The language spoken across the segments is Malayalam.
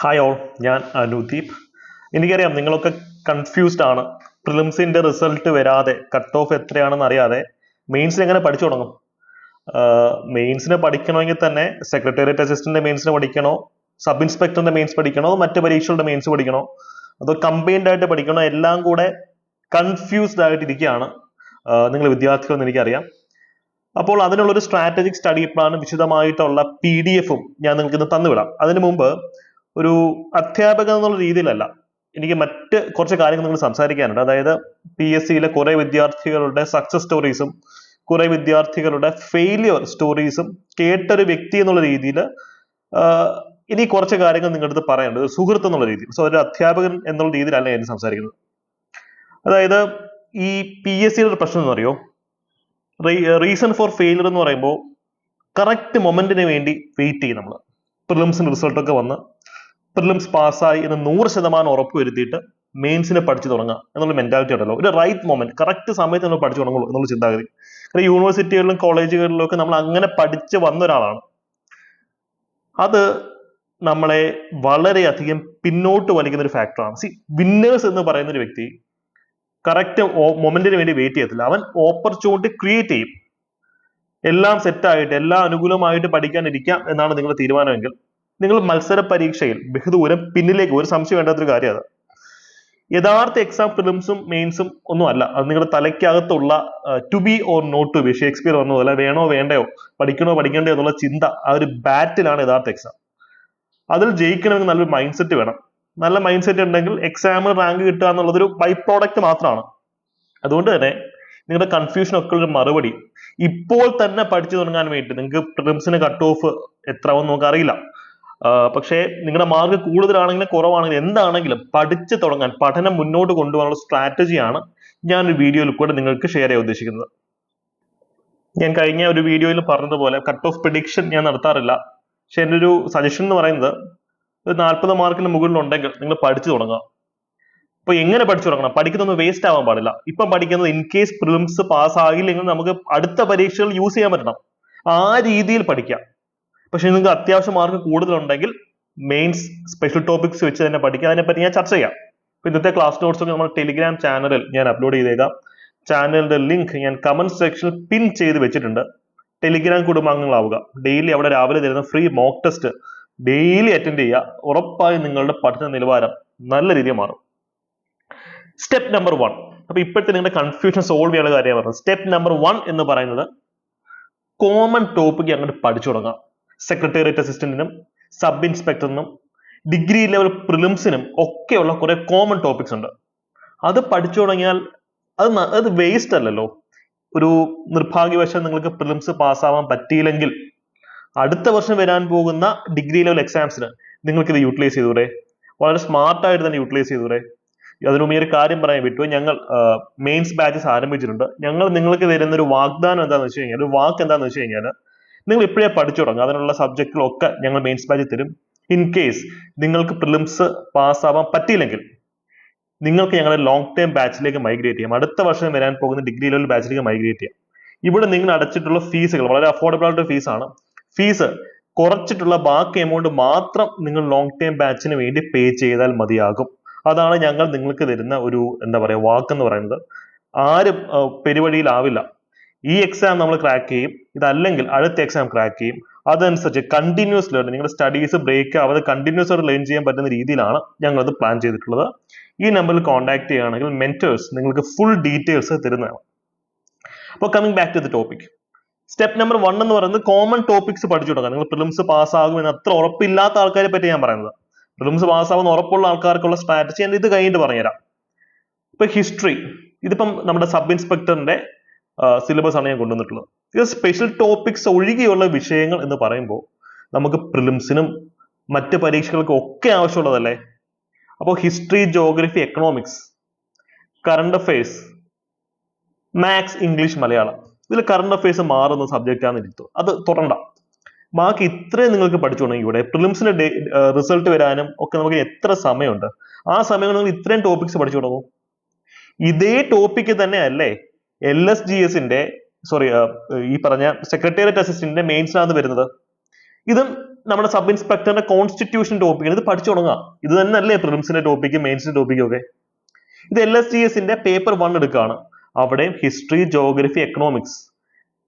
ഹായ് ഓൾ, ഞാൻ അനുദീപ്. എനിക്കറിയാം നിങ്ങളൊക്കെ കൺഫ്യൂസ്ഡ് ആണ്. പ്രിലിംസിന്റെ റിസൾട്ട് വരാതെ കട്ട് ഓഫ് എത്രയാണെന്ന് അറിയാതെ മെയിൻസിന് എങ്ങനെ പഠിച്ചു തുടങ്ങും? മെയിൻസിന് പഠിക്കണമെങ്കിൽ തന്നെ സെക്രട്ടേറിയറ്റ് അസിസ്റ്റന്റ് മെയിൻസിന് പഠിക്കണോ, സബ് ഇൻസ്പെക്ടറിന്റെ മെയിൻസ് പഠിക്കണോ, മറ്റ് പരീക്ഷകളുടെ മെയിൻസ് പഠിക്കണോ, അതോ കമ്പൈൻഡ് ആയിട്ട് പഠിക്കണോ? എല്ലാം കൂടെ കൺഫ്യൂസ്ഡ് ആയിട്ടിരിക്കുകയാണ് നിങ്ങൾ വിദ്യാർത്ഥികളെന്ന് എനിക്കറിയാം. അപ്പോൾ അതിനുള്ളൊരു സ്ട്രാറ്റജിക് സ്റ്റഡി പ്ലാനും വിശദമായിട്ടുള്ള PDF-ഉം ഞാൻ നിങ്ങൾക്ക് ഇന്ന് തന്നുവിടാം. അതിനു മുമ്പ് ഒരു അധ്യാപകൻ എന്നുള്ള രീതിയിലല്ല, എനിക്ക് മറ്റ് കുറച്ച് കാര്യങ്ങൾ നിങ്ങൾ സംസാരിക്കാനുണ്ട്. അതായത് PSC-യിലെ കുറെ വിദ്യാർത്ഥികളുടെ സക്സസ് സ്റ്റോറീസും കുറെ വിദ്യാർത്ഥികളുടെ ഫെയിലിയർ സ്റ്റോറീസും കേട്ടൊരു വ്യക്തി എന്നുള്ള രീതിയിൽ ഇനി കുറച്ച് കാര്യങ്ങൾ നിങ്ങളുടെ അടുത്ത് പറയാനുണ്ട്, ഒരു സുഹൃത്ത് എന്നുള്ള രീതിയിൽ. സോ ഒരു അധ്യാപകൻ എന്നുള്ള രീതിയിലല്ല ഞാൻ സംസാരിക്കുന്നത്. അതായത് ഈ PSC-യുടെ ഒരു പ്രശ്നം എന്ന് പറയോ, റീസൺ ഫോർ ഫെയിലിയർ എന്ന് പറയുമ്പോൾ കറക്റ്റ് മൊമെന്റിന് വേണ്ടി വെയിറ്റ് ചെയ്യും നമ്മൾ. പ്രിലിംസിന്റെ റിസൾട്ടൊക്കെ വന്ന് പ്രിലിംസ് പാസ്സായി എന്ന് 100% ഉറപ്പ് വരുത്തിയിട്ട് മെയിൻസിനെ പഠിച്ചു തുടങ്ങുക എന്നുള്ള മെന്റാലിറ്റി ഉണ്ടല്ലോ. ഒരു റൈറ്റ് മൊമെന്റ്, കറക്റ്റ് സമയത്ത് നമ്മൾ പഠിച്ചു തുടങ്ങുള്ളൂ എന്നുള്ള ചിന്താഗതി. കാരണം യൂണിവേഴ്സിറ്റികളിലും കോളേജുകളിലും ഒക്കെ നമ്മൾ അങ്ങനെ പഠിച്ച് വന്ന ഒരാളാണ്. അത് നമ്മളെ വളരെയധികം പിന്നോട്ട് വലിക്കുന്ന ഒരു ഫാക്ടറാണ്. വിന്നേഴ്സ് എന്ന് പറയുന്ന ഒരു വ്യക്തി കറക്റ്റ് മൊമെന്റിന് വേണ്ടി വെയിറ്റ് ചെയ്യത്തില്ല. അവൻ ഓപ്പർച്യൂണിറ്റി ക്രിയേറ്റ് ചെയ്യും. എല്ലാം സെറ്റായിട്ട് എല്ലാം അനുകൂലമായിട്ട് പഠിക്കാനിരിക്കാം എന്നാണ് നിങ്ങളുടെ തീരുമാനമെങ്കിൽ നിങ്ങൾ മത്സര പരീക്ഷയിൽ ബഹുദൂരം പിന്നിലേക്ക്, ഒരു സംശയം വേണ്ടാത്തൊരു കാര്യം അത്. യഥാർത്ഥ എക്സാം പ്രിലിംസും മെയിൻസും ഒന്നും അല്ല. അത് നിങ്ങളുടെ തലയ്ക്കകത്തുള്ള to be or not to be, Shakespeare പറഞ്ഞതുപോലെ വേണോ വേണ്ടയോ, പഠിക്കണോ പഠിക്കണ്ടോ എന്നുള്ള ചിന്ത, ആ ഒരു ബാറ്റിലാണ് യഥാർത്ഥ എക്സാം. അതിൽ ജയിക്കണമെങ്കിൽ നല്ലൊരു മൈൻഡ് സെറ്റ് വേണം. നല്ല മൈൻഡ് സെറ്റ് ഉണ്ടെങ്കിൽ എക്സാമിന് റാങ്ക് കിട്ടുക എന്നുള്ളത് ഒരു ബൈ പ്രോഡക്റ്റ് മാത്രമാണ്. അതുകൊണ്ട് തന്നെ നിങ്ങളുടെ കൺഫ്യൂഷൻ ഒക്കെ ഒരു മറുപടി ഇപ്പോൾ തന്നെ പഠിച്ചു തുടങ്ങാൻ വേണ്ടി, നിങ്ങൾക്ക് പ്രിലിംസിന് കട്ട് ഓഫ് എത്രയാവും നമുക്ക് അറിയില്ല, പക്ഷേ നിങ്ങളുടെ മാർക്ക് കൂടുതലാണെങ്കിലും കുറവാണെങ്കിലും എന്താണെങ്കിലും പഠിച്ചു തുടങ്ങാൻ, പഠനം മുന്നോട്ട് കൊണ്ടുപോകാനുള്ള സ്ട്രാറ്റജിയാണ് ഞാൻ ഒരു വീഡിയോയിൽ കൂടെ നിങ്ങൾക്ക് ഷെയർ ചെയ്യാൻ ഉദ്ദേശിക്കുന്നത്. ഞാൻ കഴിഞ്ഞ ഒരു വീഡിയോയിൽ പറഞ്ഞതുപോലെ കട്ട് ഓഫ് പ്രിഡിക്ഷൻ ഞാൻ നടത്താറില്ല. പക്ഷെ എൻ്റെ ഒരു സജഷൻ എന്ന് പറയുന്നത്, ഒരു 40 മാർക്കിന് മുകളിലുണ്ടെങ്കിൽ നിങ്ങൾ പഠിച്ചു തുടങ്ങുക. അപ്പൊ എങ്ങനെ പഠിച്ചു തുടങ്ങണം? പഠിക്കുന്നൊന്നും വേസ്റ്റ് ആവാൻ പാടില്ല. ഇപ്പം പഠിക്കുന്നത് ഇൻ കേസ് പ്രിലിംസ് പാസ് ആകില്ലെങ്കിൽ നമുക്ക് അടുത്ത പരീക്ഷകൾ യൂസ് ചെയ്യാൻ പറ്റണം. ആ രീതിയിൽ പഠിക്കാം. പക്ഷെ നിങ്ങൾക്ക് അത്യാവശ്യം മാർക്ക് കൂടുതലുണ്ടെങ്കിൽ മെയിൻസ് സ്പെഷ്യൽ ടോപ്പിക്സ് വെച്ച് തന്നെ പഠിക്കുക. അതിനെപ്പറ്റി ഞാൻ ചർച്ച ചെയ്യാം. ഇന്നത്തെ ക്ലാസ് നോട്ട്സ് ഒക്കെ നമ്മുടെ ടെലിഗ്രാം ചാനലിൽ ഞാൻ അപ്ലോഡ് ചെയ്തേക്കാം. ചാനലിന്റെ ലിങ്ക് ഞാൻ കമന്റ് സെക്ഷനിൽ പിൻ ചെയ്ത് വെച്ചിട്ടുണ്ട്. ടെലിഗ്രാം കുടുംബാംഗങ്ങളാവുക. ഡെയിലി അവിടെ രാവിലെ തരുന്ന free mock test daily attend ചെയ്യുക. ഉറപ്പായും നിങ്ങളുടെ പഠന നിലവാരം നല്ല രീതിയിൽ മാറും. Step number 1. അപ്പൊ ഇപ്പോഴത്തെ നിങ്ങളുടെ കൺഫ്യൂഷൻ സോൾവ് ചെയ്യാനുള്ള കാര്യം പറഞ്ഞത്. സ്റ്റെപ്പ് നമ്പർ 1 എന്ന് പറയുന്നത് കോമൺ ടോപ്പിക് അങ്ങോട്ട് പഠിച്ചു തുടങ്ങാം. സെക്രട്ടേറിയറ്റ് അസിസ്റ്റന്റിനും സബ് ഇൻസ്പെക്ടറിനും ഡിഗ്രി ലെവൽ പ്രിലിംസിനും ഒക്കെയുള്ള കുറെ കോമൺ ടോപ്പിക്സ് ഉണ്ട്. അത് പഠിച്ചു തുടങ്ങിയാൽ അത് വേസ്റ്റ് അല്ലല്ലോ. ഒരു നിർഭാഗ്യവശാൽ നിങ്ങൾക്ക് പ്രിലിംസ് പാസ്സാവാൻ പറ്റിയില്ലെങ്കിൽ അടുത്ത വർഷം വരാൻ പോകുന്ന ഡിഗ്രി ലെവൽ എക്സാംസിന് നിങ്ങൾക്ക് ഇത് യൂട്ടിലൈസ് ചെയ്തൂടെ? വളരെ സ്മാർട്ടായിട്ട് തന്നെ യൂട്ടിലൈസ് ചെയ്തൂടെ? അതിനു മുമ്പ് ഒരു കാര്യം പറയാൻ വിട്ടു. ഞങ്ങൾ മെയിൻസ് ബാച്ചസ് ആരംഭിച്ചിട്ടുണ്ട്. ഞങ്ങൾ നിങ്ങൾക്ക് തരുന്ന ഒരു വാഗ്ദാനം എന്താണെന്ന് വെച്ച് കഴിഞ്ഞാൽ, ഒരു വാക്ക് എന്താണെന്ന് വെച്ച് കഴിഞ്ഞാൽ, നിങ്ങൾ ഇപ്പോഴേ പഠിച്ചു തുടങ്ങുക. അതിനുള്ള സബ്ജക്റ്റിലൊക്കെ ഞങ്ങൾ മെയിൻസ് ബാച്ച് തരും. ഇൻ കേസ് നിങ്ങൾക്ക് പ്രിലിംസ് പാസ്സാവാൻ പറ്റിയില്ലെങ്കിൽ നിങ്ങൾക്ക് ഞങ്ങളുടെ ലോങ് ടേം ബാച്ചിലേക്ക് മൈഗ്രേറ്റ് ചെയ്യാം. അടുത്ത വർഷം വരാൻ പോകുന്ന ഡിഗ്രി ലെവൽ ബാച്ചിലേക്ക് മൈഗ്രേറ്റ് ചെയ്യാം. ഇവിടെ നിങ്ങൾ അടച്ചിട്ടുള്ള ഫീസുകൾ വളരെ അഫോർഡബിൾ ആയിട്ടുള്ള ഫീസാണ്. ഫീസ് കുറച്ചിട്ടുള്ള ബാക്കി എമൗണ്ട് മാത്രം നിങ്ങൾ ലോങ് ടേം ബാച്ചിന് വേണ്ടി പേ ചെയ്താൽ മതിയാകും. അതാണ് ഞങ്ങൾ നിങ്ങൾക്ക് തരുന്ന ഒരു എന്താ പറയുക വാക്കെന്ന് പറയുന്നത്. ആരും പെരുവഴിയിലാവില്ല. ഈ എക്സാം നമ്മൾ ക്രാക്ക് ചെയ്യും, ഇതല്ലെങ്കിൽ അടുത്ത എക്സാം ക്രാക്ക് ചെയ്യും. അതനുസരിച്ച് കണ്ടിന്യൂസ് ലേൺ, നിങ്ങളുടെ സ്റ്റഡീസ് ബ്രേക്ക് ആവാതെ കണ്ടിന്യൂസ് ആയിട്ട് ലേൺ ചെയ്യാൻ പറ്റുന്ന രീതിയിലാണ് ഞങ്ങളത് പ്ലാൻ ചെയ്തിട്ടുള്ളത്. ഈ നമ്പറിൽ കോൺടാക്ട് ചെയ്യുകയാണെങ്കിൽ മെന്റേഴ്സ് നിങ്ങൾക്ക് ഫുൾ ഡീറ്റെയിൽസ് തരുന്നതാണ്. അപ്പോൾ coming back to the topic, step number 1 എന്ന് പറയുന്നത് കോമൺ ടോപ്പിക്സ് പഠിച്ചു തുടങ്ങാം. നിങ്ങൾ പ്രിലിംസ് പാസ്സാകുമെന്ന് അത്ര ഉറപ്പില്ലാത്ത ആൾക്കാരെ പറ്റി ഞാൻ പറയുന്നത്. പ്രിലിംസ് പാസ്സാകുന്ന ഉറപ്പുള്ള ആൾക്കാർക്കുള്ള സ്ട്രാറ്റജി ഞാൻ ഇത് കഴിഞ്ഞിട്ട് പറഞ്ഞുതരാം. ഇപ്പൊ ഹിസ്റ്ററി, ഇതിപ്പം നമ്മുടെ സബ് ഇൻസ്പെക്ടറിന്റെ സിലബസ് ആണ് ഞാൻ കൊണ്ടുവന്നിട്ടുള്ളത്. ഇത് സ്പെഷ്യൽ ടോപ്പിക്സ് ഒഴികെയുള്ള വിഷയങ്ങൾ എന്ന് പറയുമ്പോൾ നമുക്ക് പ്രിലിംസിനും മറ്റ് പരീക്ഷകൾക്കും ഒക്കെ ആവശ്യമുള്ളതല്ലേ. അപ്പോൾ history, geography, economics, current affairs, maths, English, Malayalam, ഇതിൽ കറണ്ട് അഫയേഴ്സ് മാറുന്ന സബ്ജക്റ്റ് ആണ് ഇരുത്തു. അത് തുടണ്ട. ബാക്കി ഇത്രയും നിങ്ങൾക്ക് പഠിച്ചു തുടങ്ങി. ഇവിടെ പ്രിലിംസിന്റെ റിസൾട്ട് വരാനും ഒക്കെ നമുക്ക് എത്ര സമയമുണ്ട്? ആ സമയം നിങ്ങൾ ഇത്രയും ടോപ്പിക്സ് പഠിച്ചു തുടങ്ങും. ഇതേ ടോപ്പിക്ക് തന്നെ അല്ലേ LSGS-ന്റെ ഈ പറഞ്ഞ സെക്രട്ടേറിയറ്റ് അസിസ്റ്റന്റിന്റെ മെയിൻസിനാണ് വരുന്നത്. ഇതും നമ്മുടെ സബ് ഇൻസ്പെക്ടറിന്റെ കോൺസ്റ്റിറ്റ്യൂഷൻ ടോപ്പിക് ഇത് പഠിച്ചു തുടങ്ങുക. ഇത് തന്നെയല്ലേ പ്രിലിംസിന്റെ ടോപ്പിക്, മെയിൻസിന്റെ ടോപ്പിക് ഒക്കെ. ഇത് LSTSന്റെ പേപ്പർ 1 എടുക്കുകയാണ്. അവിടെ ഹിസ്റ്ററി, ജോഗ്രഫി, എക്കണോമിക്സ്,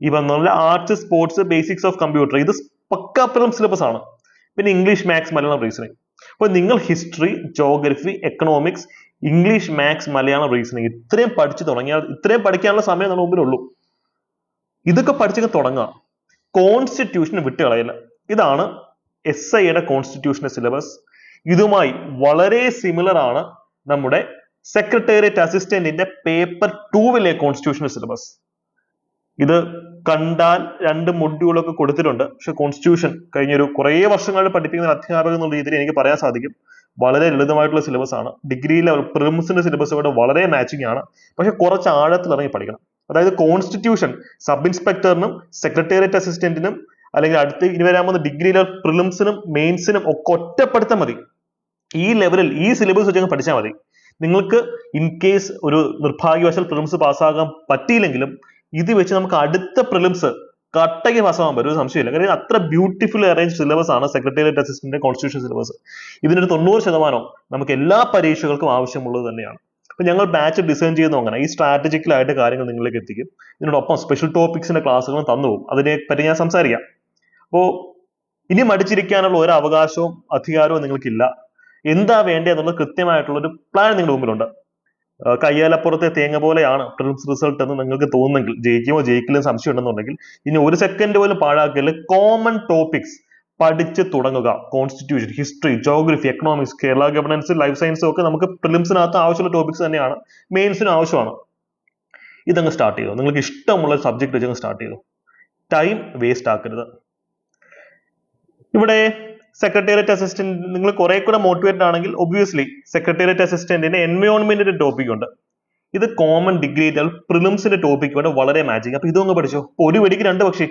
ഈ പറഞ്ഞ arts, sports, basics of computer, ഇത് പക്ക പ്രിലിം സിലബസ് ആണ്. പിന്നെ ഇംഗ്ലീഷ്, മാത്സ്, മലയാളം, റീസണിങ്. അപ്പൊ നിങ്ങൾ history, geography, economics, English, maths, Malayalam, reasoning ഇത്രയും പഠിച്ചു തുടങ്ങിയാൽ ഇത്രയും പഠിക്കാനുള്ള സമയം നമ്മുടെ മുമ്പിലുള്ളൂ. ഇതൊക്കെ പഠിച്ചൊക്കെ തുടങ്ങുക. കോൺസ്റ്റിറ്റ്യൂഷൻ വിട്ടുകളയില്ല. ഇതാണ് SIയുടെ കോൺസ്റ്റിറ്റ്യൂഷന്റെ സിലബസ്. ഇതുമായി വളരെ സിമിലർ ആണ് നമ്മുടെ സെക്രട്ടേറിയറ്റ് അസിസ്റ്റന്റിന്റെ പേപ്പർ 2 കോൺസ്റ്റിറ്റ്യൂഷണൽ സിലബസ്. ഇത് കണ്ടാൽ 2 മൊഡ്യൂളൊക്കെ കൊടുത്തിട്ടുണ്ട്. പക്ഷെ കോൺസ്റ്റിറ്റ്യൂഷൻ കഴിഞ്ഞൊരു കുറേ വർഷങ്ങളായിട്ട് പഠിപ്പിക്കുന്ന അധ്യാപകൻ എന്നുള്ള രീതിയിൽ എനിക്ക് പറയാൻ സാധിക്കും വളരെ ലളിതമായിട്ടുള്ള സിലബസ് ആണ്. ഡിഗ്രി ലെവൽ പ്രിലിംസിന്റെ സിലബസോടെ വളരെ മാച്ചിങ് ആണ്. പക്ഷെ കുറച്ച് ആഴത്തിൽ ഇറങ്ങി പഠിക്കണം. അതായത് കോൺസ്റ്റിറ്റ്യൂഷൻ സബ് ഇൻസ്പെക്ടറിനും സെക്രട്ടേറിയറ്റ് അസിസ്റ്റന്റിനും അല്ലെങ്കിൽ അടുത്ത് ഇനി വരാൻ പോകുന്ന ഡിഗ്രി ലെവൽ പ്രിലിംസിനും മെയിൻസിനും ഒക്കെ ഒറ്റപ്പെടുത്താൻ മതി. ഈ ലെവലിൽ ഈ സിലബസ് വെച്ച് പഠിച്ചാൽ മതി. നിങ്ങൾക്ക് ഇൻ കേസ് ഒരു നിർഭാഗ്യവശാൽ പ്രിലിംസ് പാസ്സാകാൻ പറ്റിയില്ലെങ്കിലും ഇത് വെച്ച് നമുക്ക് അടുത്ത പ്രിലിംസ് കട്ടയ്ക്ക് പാസ്സാകാൻ പറ്റും, ഒരു സംശയമില്ല. കാര്യം അത്ര ബ്യൂട്ടിഫുൾ അറേഞ്ച് സിലബസ് ആണ് സെക്രട്ടേറിയറ്റ് അസിസ്റ്റന്റ് കോൺസ്റ്റിറ്റ്യൂഷൻ സിലബസ്. ഇതിനൊരു 90% നമുക്ക് എല്ലാ പരീക്ഷകൾക്കും ആവശ്യമുള്ളത് തന്നെയാണ്. അപ്പൊ ഞങ്ങൾ ബാച്ച് ഡിസൈൻ ചെയ്യുന്ന അങ്ങനെ ഈ സ്ട്രാറ്റജിക്കലായിട്ട് കാര്യങ്ങൾ നിങ്ങളിലേക്ക് എത്തിക്കും. ഇതിനോടൊപ്പം സ്പെഷ്യൽ ടോപ്പിക്സിന്റെ ക്ലാസ്സുകളും തന്നുപോകും. അതിനെ പറ്റി ഞാൻ സംസാരിക്കാം. അപ്പോൾ ഇനി മടിച്ചിരിക്കാനുള്ള ഒരു അവകാശവും അധികാരവും നിങ്ങൾക്കില്ല. എന്താ വേണ്ടതെന്നുള്ള കൃത്യമായിട്ടുള്ള ഒരു പ്ലാൻ നിങ്ങളുടെ മുമ്പിലുണ്ട്. കയ്യാലപ്പുറത്തെ തേങ്ങ പോലെയാണ് പ്രിലിംസ് റിസൾട്ട് എന്ന് നിങ്ങൾക്ക് തോന്നുന്നെങ്കിൽ, ജയിക്കുമോ ജയിക്കില്ലെന്ന് സംശയം ഉണ്ടെന്നുണ്ടെങ്കിൽ ഇനി ഒരു സെക്കൻഡ് പോലും പാഴാക്കല്. കോമൺ ടോപ്പിക്സ് പഠിച്ച് തുടങ്ങുക. Constitution, history, geography, economics, Kerala governance, life സയൻസും ഒക്കെ നമുക്ക് പ്രിലിംസിനകത്ത് ആവശ്യമുള്ള ടോപ്പിക്സ് തന്നെയാണ്, മെയിൻസിനും ആവശ്യമാണ്. ഇതങ്ങ് സ്റ്റാർട്ട് ചെയ്തു. നിങ്ങൾക്ക് ഇഷ്ടമുള്ള സബ്ജക്ട് വെച്ച് സ്റ്റാർട്ട് ചെയ്തു. ടൈം വേസ്റ്റ് ആക്കരുത്. ഇവിടെ സെക്രട്ടേറിയറ്റ് അസിസ്റ്റന്റ് നിങ്ങൾ കുറെ കൂടെ മോട്ടിവേറ്റഡ് ആണെങ്കിൽ ഒബ്വിയസ്ലി സെക്രട്ടേറിയറ്റ് അസിസ്റ്റന്റിന് എൻവയോൺമെന്റിന്റെ ടോപ്പിക് ഉണ്ട്. ഇത് കോമൺ ഡിഗ്രി ലെവൽ പ്രിലിംസിന്റെ ടോപ്പിക് ഇവിടെ വളരെ മാച്ചിങ്. അപ്പൊ ഇതൊന്ന് പഠിച്ചോ. ഒരു വെടിക്ക് 2 പക്ഷി.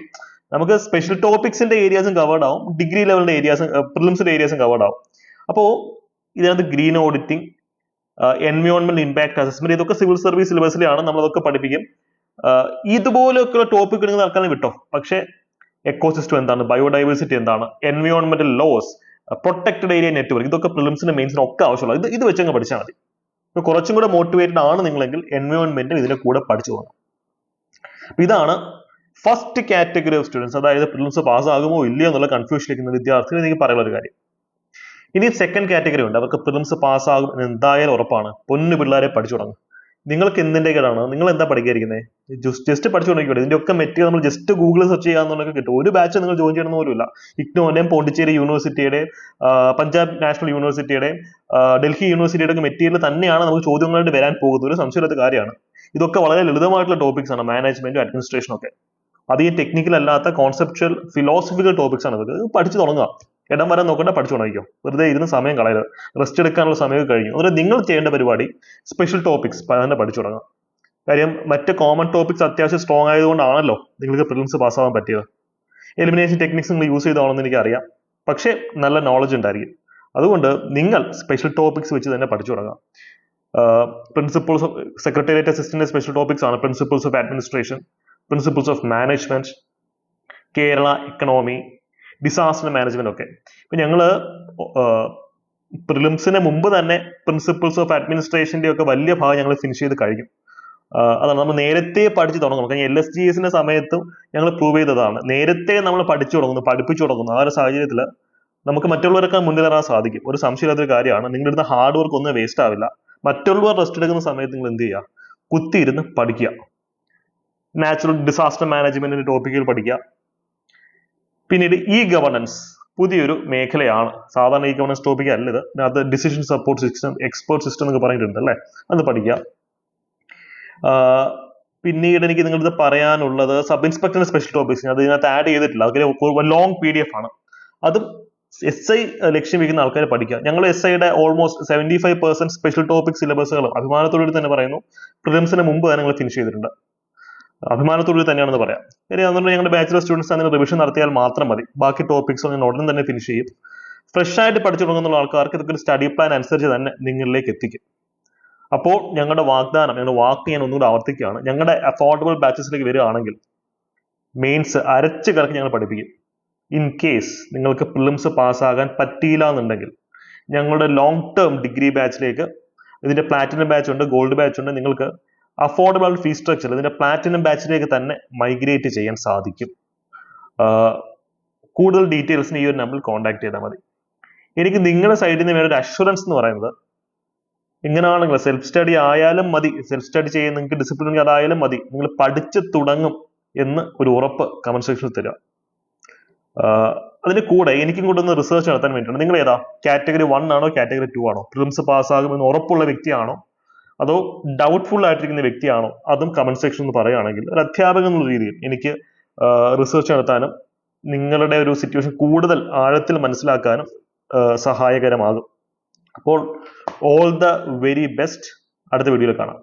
നമുക്ക് സ്പെഷ്യൽ ടോപ്പിക്സിന്റെ ഏരിയാസും കവേർഡ് ആവും, ഡിഗ്രി ലെവലിന്റെ ഏരിയാസും പ്രിലിംസിന്റെ ഏരിയാസും കവേർഡ് ആവും. അപ്പോൾ ഇതിനകത്ത് green auditing, environment impact assessment, ഇതൊക്കെ സിവിൽ സർവീസ് സിലബസിലാണ്, നമ്മൾ അതൊക്കെ പഠിപ്പിക്കും. ഇതുപോലെയൊക്കെയുള്ള ടോപ്പിക് നിങ്ങൾ തൽക്കാലം വിട്ടോ. പക്ഷേ എക്കോസിസ്റ്റം എന്താണ്, ബയോഡൈവേഴ്സിറ്റി എന്താണ്, എൻവയോൺമെന്റൽ ലോസ്, പ്രൊട്ടക്റ്റഡ് ഏരിയ നെറ്റ്വർക്ക്, ഇതൊക്കെ പ്രിലിംസിനും മെയിൻസിനും ഒക്കെ ആവശ്യമുള്ള ഇത് വെച്ചങ്ങ് പഠിച്ചാൽ മതി. ഇപ്പൊ കുറച്ചും കൂടെ മോട്ടിവേറ്റഡ് ആണ് നിങ്ങളെങ്കിൽ എൻവയോൺമെന്റും ഇതിന്റെ കൂടെ പഠിച്ചു പോകണം. ഇതാണ് ഫസ്റ്റ് കാറ്റഗറി ഓഫ് സ്റ്റുഡൻസ്. അതായത് പ്രിലിംസ് പാസ്സാകുമോ ഇല്ലയോ എന്നുള്ള കൺഫ്യൂഷൻ ഇരിക്കുന്ന വിദ്യാർത്ഥികൾ എനിക്ക് പറയാനുള്ള ഒരു കാര്യം. ഇനി സെക്കൻഡ് കാറ്റഗറി ഉണ്ട്. അവർക്ക് പ്രിലിംസ് പാസ്സാകും എന്ന് എന്തായാലും ഉറപ്പാണ്. പൊന്നു പിള്ളേരെ പഠിച്ചു തുടങ്ങും. നിങ്ങൾക്ക് എന്തിന്റെ കേടാണ്? നിങ്ങൾ എന്താ പഠിക്കാതിരിക്കുന്നത്? ജസ്റ്റ് പഠിച്ചു തുടങ്ങിക്കൂടെ? ഇതിന്റെ ഒക്കെ മെറ്റീരിയൽ നമ്മൾ ജസ്റ്റ് ഗൂഗിളിൽ സെർച്ച് ചെയ്യാന്നുള്ളതൊക്കെ കിട്ടും. ഒരു ബാച്ച് നിങ്ങൾ ജോയിൻ ചെയ്യണമെന്ന് പോലുമില്ല. ഇഗ്നോന്റെയും പോണ്ടിച്ചേരി യൂണിവേഴ്സിറ്റിയുടെയും പഞ്ചാബ് നാഷണൽ യൂണിവേഴ്സിറ്റിയുടെയും ഡൽഹി യൂണിവേഴ്സിറ്റിയുടെ ഒക്കെ മെറ്റീരിയൽ തന്നെയാണ് നമുക്ക് ചോദ്യങ്ങളായിട്ട് വരാൻ പോകുന്നത്. ഒരു സംശയമില്ലാത്ത കാര്യമാണ്. ഇതൊക്കെ വളരെ ലളിതമായിട്ടുള്ള ടോപ്പിക്സ് ആണ്. മാനേജ്മെന്റും അഡ്മിനിസ്ട്രേഷനും ഒക്കെ അധികം ടെക്നിക്കൽ അല്ലാത്ത കോൺസെപ്ച്വൽ ഫിലോസഫിക്കൽ ടോപ്പിക്സ് ആണ്. ഇത് പഠിച്ചു തുടങ്ങുക. ഇടം വരെ നോക്കണ്ട, പഠിച്ചു തുടങ്ങിക്കോ. വെറുതെ ഇരുന്ന് സമയം കളയരുത്. റെസ്റ്റ് എടുക്കാനുള്ള സമയം കഴിഞ്ഞു. അതുകൊണ്ട് നിങ്ങൾ ചെയ്യേണ്ട പരിപാടി സ്പെഷ്യൽ ടോപ്പിക്സ് തന്നെ പഠിച്ചു തുടങ്ങാം. കാര്യം മറ്റ് കോമൺ ടോപ്പിക്സ് അത്യാവശ്യം സ്ട്രോങ് ആയതുകൊണ്ടാണല്ലോ നിങ്ങൾക്ക് പ്രിലിംസ് പാസ്സാവാൻ പറ്റിയത്. എലിമിനേഷൻ ടെക്നിക്സ് നിങ്ങൾ യൂസ് ചെയ്താണെന്ന് എനിക്കറിയാം. പക്ഷേ നല്ല നോളജ് ഉണ്ടായിരിക്കും. അതുകൊണ്ട് നിങ്ങൾ സ്പെഷ്യൽ ടോപ്പിക്സ് വെച്ച് തന്നെ പഠിച്ചു തുടങ്ങാം. Principles of secretariat assistant special topics ആണ്. Principles of administration, principles of management, Kerala economy, disaster management ഒക്കെ. ഇപ്പൊ ഞങ്ങള് പ്രിലിംസിന് മുമ്പ് തന്നെ പ്രിൻസിപ്പിൾസ് ഓഫ് അഡ്മിനിസ്ട്രേഷന്റെ ഒക്കെ വലിയ ഭാഗം ഞങ്ങൾ ഫിനിഷ് ചെയ്ത് കഴിഞ്ഞു. അതാണ് നമ്മൾ നേരത്തെ പഠിച്ചു തുടങ്ങുന്നു. കാരണം LSGSന്റെ സമയത്തും ഞങ്ങൾ പ്രൂവ് ചെയ്തതാണ്. നേരത്തെ നമ്മൾ പഠിപ്പിച്ചു തുടങ്ങുന്നു. ആ ഒരു സാഹചര്യത്തിൽ നമുക്ക് മറ്റുള്ളവരൊക്കെ മുന്നിലേറാൻ സാധിക്കും. ഒരു സംശയമില്ലാത്തൊരു കാര്യമാണ്. നിങ്ങളുടെ ഹാർഡ് വർക്ക് ഒന്നും വേസ്റ്റ് ആവില്ല. മറ്റുള്ളവർ റെസ്റ്റ് എടുക്കുന്ന സമയത്ത് നിങ്ങൾ എന്ത് ചെയ്യുക? കുത്തിയിരുന്ന് പഠിക്കുക. നാച്ചുറൽ ഡിസാസ്റ്റർ മാനേജ്മെന്റിന്റെ ടോപ്പിക്കുകൾ പഠിക്കുക. പിന്നീട് ഗവർണൻസ് പുതിയൊരു മേഖലയാണ്. സാധാരണ ഗവർണൻസ് ടോപ്പിക് അല്ല ഇത്. അത് decision support system, expert system എന്നൊക്കെ പറഞ്ഞിട്ടുണ്ട് അല്ലേ? അത് പഠിക്കുക. പിന്നീട് എനിക്ക് നിങ്ങളിത് പറയാനുള്ളത് സബ് ഇൻസ്പെക്ടറിന്റെ സ്പെഷ്യൽ ടോപ്പിക്സ്. അത് ഇതിനകത്ത് ആഡ് ചെയ്തിട്ടില്ല. അതിൽ ലോങ് PDF ആണ്. അതും SI ലക്ഷ്യം വയ്ക്കുന്ന ആൾക്കാർ പഠിക്കുക. ഞങ്ങൾ SIയുടെ ഓൾമോസ്റ്റ് 75% സ്പെഷ്യൽ ടോപ്പിക് സിലബസുകൾ അഭിമാനത്തോടുകൂടി തന്നെ പറയുന്നു പ്രിലിംസിന് മുമ്പ് തന്നെ ഞങ്ങൾ ഫിനിഷ് ചെയ്തിട്ടുണ്ട്. അഭിമാനത്തോടുകൂടി തന്നെയാണെന്ന് പറയാം. ഇനി അതുകൊണ്ട് ഞങ്ങളുടെ ബാച്ചിലർ സ്റ്റുഡൻസ് അതിന് റിവിഷൻ നടത്തിയാൽ മാത്രം മതി. ബാക്കി ടോപ്പിക്സ് ഞാൻ ഉടൻ തന്നെ ഫിനിഷ് ചെയ്യും. ഫ്രഷ് ആയിട്ട് പഠിച്ചു തുടങ്ങുന്ന ആൾക്കാർക്ക് ഇതൊക്കെ ഒരു സ്റ്റഡി പ്ലാൻ അനുസരിച്ച് തന്നെ നിങ്ങളിലേക്ക് എത്തിക്കും. അപ്പോൾ ഞങ്ങളുടെ വാക്ക് ഞാൻ ഒന്നുകൂടി ആവർത്തിക്കുകയാണ്. ഞങ്ങളുടെ അഫോർഡബിൾ ബാച്ചസിലേക്ക് വരികയാണെങ്കിൽ മെയിൻസ് അരച്ച് കറക്കി ഞങ്ങൾ പഠിപ്പിക്കും. ഇൻ കേസ് നിങ്ങൾക്ക് പ്രിലിംസ് പാസ്സാകാൻ പറ്റിയില്ല എന്നുണ്ടെങ്കിൽ ഞങ്ങളുടെ ലോങ് ടേം ഡിഗ്രി ബാച്ചിലേക്ക്, ഇതിന്റെ പ്ലാറ്റിനം ബാച്ച് ഉണ്ട്, ഗോൾഡ് ബാച്ച് ഉണ്ട്, നിങ്ങൾക്ക് അഫോർഡബിൾ ഫീസ് സ്ട്രക്ചർ ഇതിന്റെ പ്ലാറ്റിനം ബാച്ചിലേക്ക് തന്നെ മൈഗ്രേറ്റ് ചെയ്യാൻ സാധിക്കും. കൂടുതൽ ഡീറ്റെയിൽസിന് ഈ ഒരു നമ്പറിൽ കോൺടാക്ട് ചെയ്താൽ മതി. എനിക്ക് നിങ്ങളുടെ സൈഡിൽ നിന്ന് വേറെ ഒരു അഷുറൻസ് എന്ന് പറയുന്നത്, ഇങ്ങനെയാണെങ്കിൽ സെൽഫ് സ്റ്റഡി ആയാലും മതി, സെൽഫ് സ്റ്റഡി ചെയ്യാൻ നിങ്ങൾക്ക് ഡിസിപ്ലിൻ അതായാലും മതി, നിങ്ങൾ പഠിച്ചു തുടങ്ങും എന്ന് ഒരു ഉറപ്പ് കമന്റ് സെക്ഷനിൽ തരിക. അതിന് കൂടെ എനിക്കും കൂടെ ഒന്ന് റിസർച്ച് നടത്താൻ വേണ്ടിയിട്ടുണ്ട്. നിങ്ങൾ ഏതാ, കാറ്റഗറി 1 ആണോ കാറ്റഗറി 2 ആണോ? പ്രിലിംസ് പാസ്സാകുമെന്ന് ഉറപ്പുള്ള വ്യക്തിയാണോ അതോ ഡൗട്ട്ഫുൾ ആയിട്ടിരിക്കുന്ന വ്യക്തിയാണോ? അതും കമന്റ് സെക്ഷനിൽ നിന്ന് പറയുകയാണെങ്കിൽ ഒരു അധ്യാപകൻ എന്നുള്ള രീതിയിൽ എനിക്ക് റിസർച്ച് നടത്താനും നിങ്ങളുടെ ഒരു സിറ്റുവേഷൻ കൂടുതൽ ആഴത്തിൽ മനസ്സിലാക്കാനും സഹായകരമാകും. അപ്പോൾ ഓൾ ദ വെരി ബെസ്റ്റ്. അടുത്ത വീഡിയോയിൽ കാണാം.